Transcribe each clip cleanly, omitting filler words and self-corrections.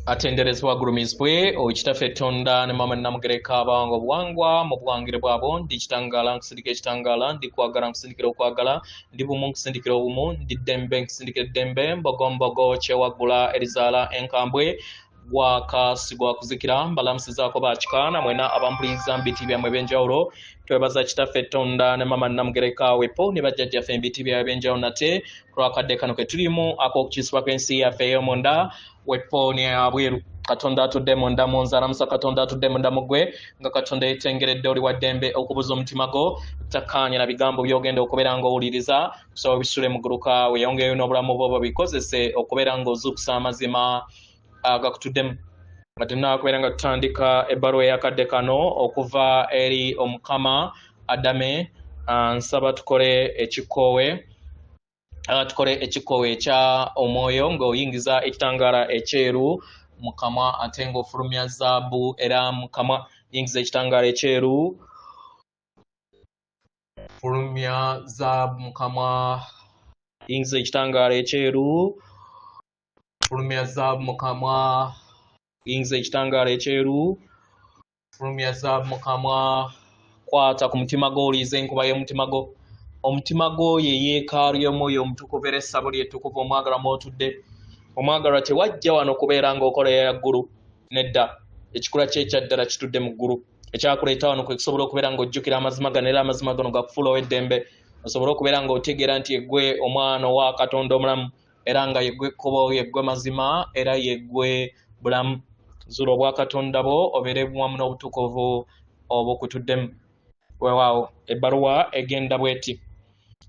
atenderezebwa gulumizibwe okitaffe Tonda ne mama namugereka abango bwangwa mu bwangire bwabo ndi kitangala nkusindika ekitangala ndi kwagala nkusindikira okwagala ndi bumu nkusindikira obumu ndi ddembe nkusindikira ddembe mbogombogo kyewagula erizala enkambwe gwakasigwa kuzikira mbalamusizaako bakikaana mwena abampuliza mbiti byamwe ebyenjawulo twebaza kitaffe Tonda ne mama namugereka wepo ne bajjajjaffe mbiti byabwe ebyenjawulo nate lwakadde kano ke tulimu ak'okukisibwa kw'ensi yaffe ey'omunda wepo ni abweru Katonda atudde munda mu nzala musa Katonda atudde munda mugwe nga Katonda yetengeredde oli waddembe okubuza omutima go takkaanya na bigambo byogenda okubeera ng'owuliriza kusaba bisule mu gguluka weeyongereyo n'obulamu bwo bikozese okubeera ng'ozuukusa amazima agakutuddemu nga tunnakubeera nga tutandika ebbaluwa eyakadde kano okuva eri omukama Adame nsaba tukole ekikoowe ekya omwoyo ng'oyingiza ekitangaala ekyeru mukama ate ng'ofulumya zaabu era mukama yingiza ekitangaala ekyeru fulumya zaabu mukama yingiza ekitangaala ekyeru fulumya zaabu mukama yingiza ekitangaala ekyeru fulumya zaabu mukama kwata ku mutima gwo oliiza enkuba y'omutima gwo omutima gwo ye yeekaalu y'omwoyo omutukuvu era essabo lyettukuvu omwagalwa mw'otudde omwagalwa tewajja wano kubeera ng'okola yaggulu nedda ekikula kye ekyaddala kitudde mu ggulu ekyakuleeta wano kwe kusobola okubeera ng'ojjukira amazima gano era amazima gano gakufuulawo eddembe osobole okubeera ng'otegeera nti yeggwe omwana owa Katonda omulamu era nga yeggwe ekkubo yeggwe mazima era yeggwe bulamu zuula obwa Katonda bwo obeere wamu n'obutukuvu obukutuddemu weewaawo ebbaluwa egenda bw'eti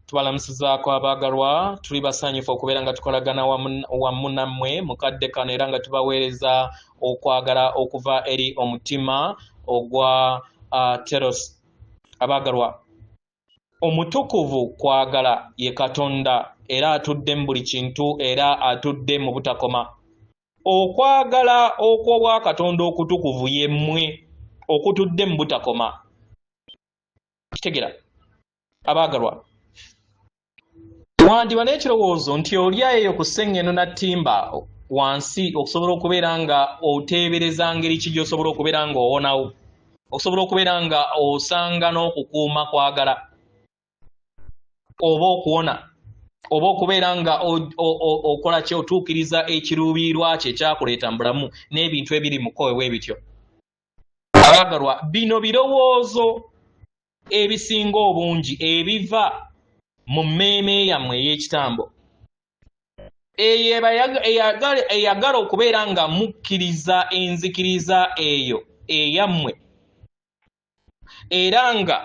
tubalamusizaako abaagalwa tuli basanyufu okubeera nga tukolagana wamu nammwe mukadde kano era nga tubaweereza okwagala okuva eri omutima ogwa teros abaagalwa omutukuvu kwagala ye Katonda era atudde mu buli kintu era atudde mu butakoma okwagala okw'obwa Katonda okutukuvu ye mmwe okutudde mu butakoma kitegera abaagalwa wandiba n'ekirowoozo nti olyayo ku sseŋŋeno na ttimba wansi okusobola okubeera nga oteebereza ngeri ki gy'osobola okubeera nga owonawo okusobola okubeera nga osanga n'okukuuma kwagala oba okuwona oba okubeera nga okola kye otuukiriza ekiruubiirwa kye ekyakuleeta mu bulamu n'ebintu ebiri mu kkowe bwe bityo abaagalwa bino birowoozo ebisinga obungi ebiva mu mmeeme yammwe ey'ekitambo eyagala okubeera nga mukkiriza enzikiriza eyo eyammwe era nga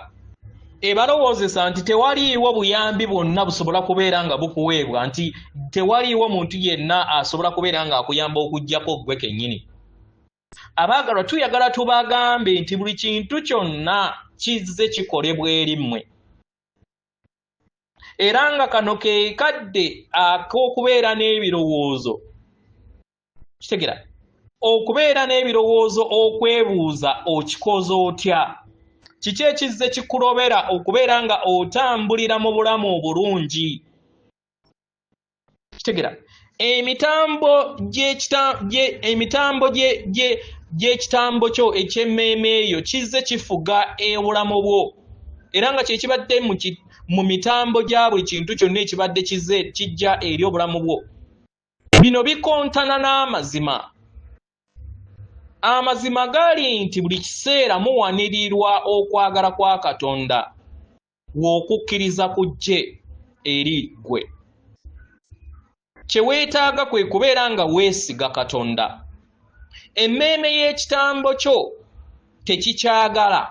ebalowoozesa nti tewaliiwo buyambi bwonna busobola kubeera nga bukuweebwa nti tewaliiwo muntu yenna asobola kubeera nga akuyamba okuggyako ggwe kennyini abaagalwa tuyagala tubagambe nti buli kintu kyonna kizze kikolebwa eri mmwe era nga kano ke kadde ak'okubeera n'ebirowoozo kitegera okubeera n'ebirowoozo okwebuuza okikoze otya kiki ekizze kikulobera okubeera nga otambulira mu bulamu obulungi kitegera emitambo gy'ekitambo kyo eky'emmeeme eyo kizze kifuga obulamu bwo era nga kyekibadde mu mitambo gya buli kintu kyonna ekibadde kijja eri obulamu bwo bino bikontana n'amazima amazima gali nti buli kiseera muwanirirwa okwagala kwa Katonda w'okukkiriza kujje eri ggwe kye weetaaga kwe kubeera nga weesiga Katonda emmeeme y'ekitambo kyo tekikyagala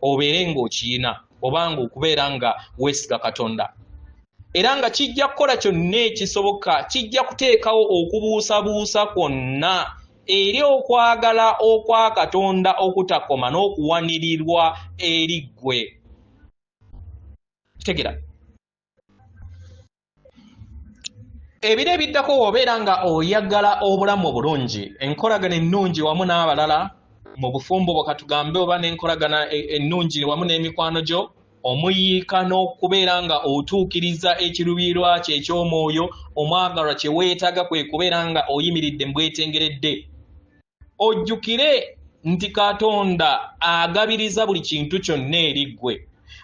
obeere ng'okiyina obanga okubeera nga weesiga Katonda era nga kijja kukola kyonna ekisoboka kijja kuteekawo okubuusabuusa kwonna eri okwagala okwa Katonda okutakoma n'okuwanirirwa eri ggwe kitegera ebiro ebiddako obeera nga oyagala obulamu obulungi enkolagana ennungi wamu n'abalala mu bufumbo bwakatugambe oba n'enkolagana ennungi wamu n'emikwano gyo omuyiika n'okubeera nga otuukiriza ekiruubiirwa kye eky'omwoyo omwagalwa kye weetaaga kwe kubeera nga oyimiridde mbwetengeredde ojjukire nti Katonda agabiriza buli kintu kyonna eri ggwe.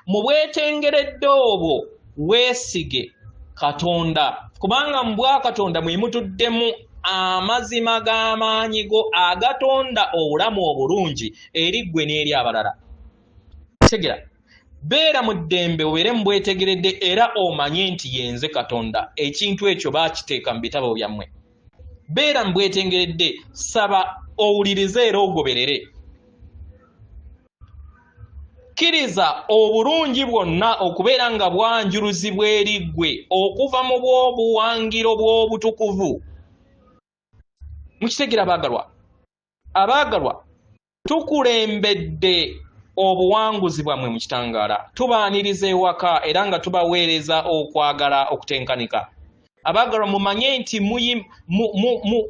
Mu bwetengeredde obwo weesige Katonda, kubanga mu bwa Katonda mwe mutuddemu amazima g'amaanyi go agatonda obulamu obulungi eri ggwe n'eri abalala. Tegera, beera mu ddembe obeere mu bwetegeredde era omanye nti yenze Katonda. Ekintu ekyo baakiteeka mu bitabo byammwe. Beera mu bwetengeredde, saba owulirize era ogoberere. Kkiriza obulungi bwonna okubeera nga bwanjuluzibwa eri ggwe okuva mu bw'obuwangiro bw'obutukuvu. Mukitegera abaagalwa, tukulembedde obuwanguzi bwammwe mu kitangaala, tubaaniriza ewaka era nga tubaweereza okwagala okutenkanika. Abaagalwa, mumanye nti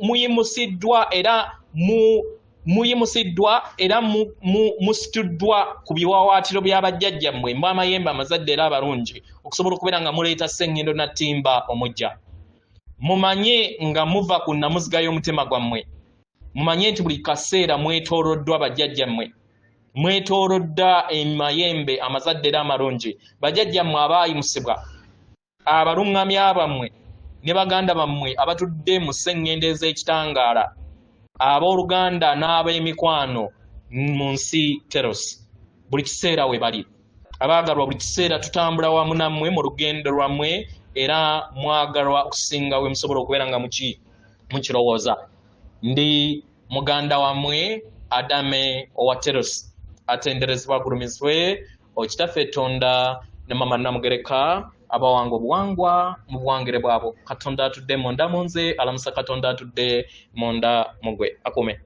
muyimusiddwa era musituddwa ku biwawaatiro bya bajjajjammwe mu amayembe amazadde era abalungi okusobola okubeera nga muleeta Ssengendo na Ttimba omujja. Mumanye nga muva ku nnamuziga y'omutima gwammwe. Mumanye nti buli kaseera mwetooloddwa bajjajjammwe, mwetoolodda emayembe amazadde era amalungi. Bajjajjammwe abaayimusibwa, abaluŋŋamya bammwe ne baganda bammwe abatudde mu Ssengendo ez'ekitangaala, abooluganda n'ab'emikwano mu nsi Teros, buli kiseera we bali. Abaagalwa, buli kiseera tutambula wamu nammwe mu lugendo lwammwe era mwagalwa okusinga we musobola okubeera nga mukirowooza. Ndi muganda wammwe Adame owa Teros, atenderezebwa agulumizibwe Okitaffe Tonda ne Mama Namugereka abawanga obuwangwa mu buwangire bwabo. Katonda atudde munda mu nze, alamusa Katonda atudde munda mu ggwe. Akume.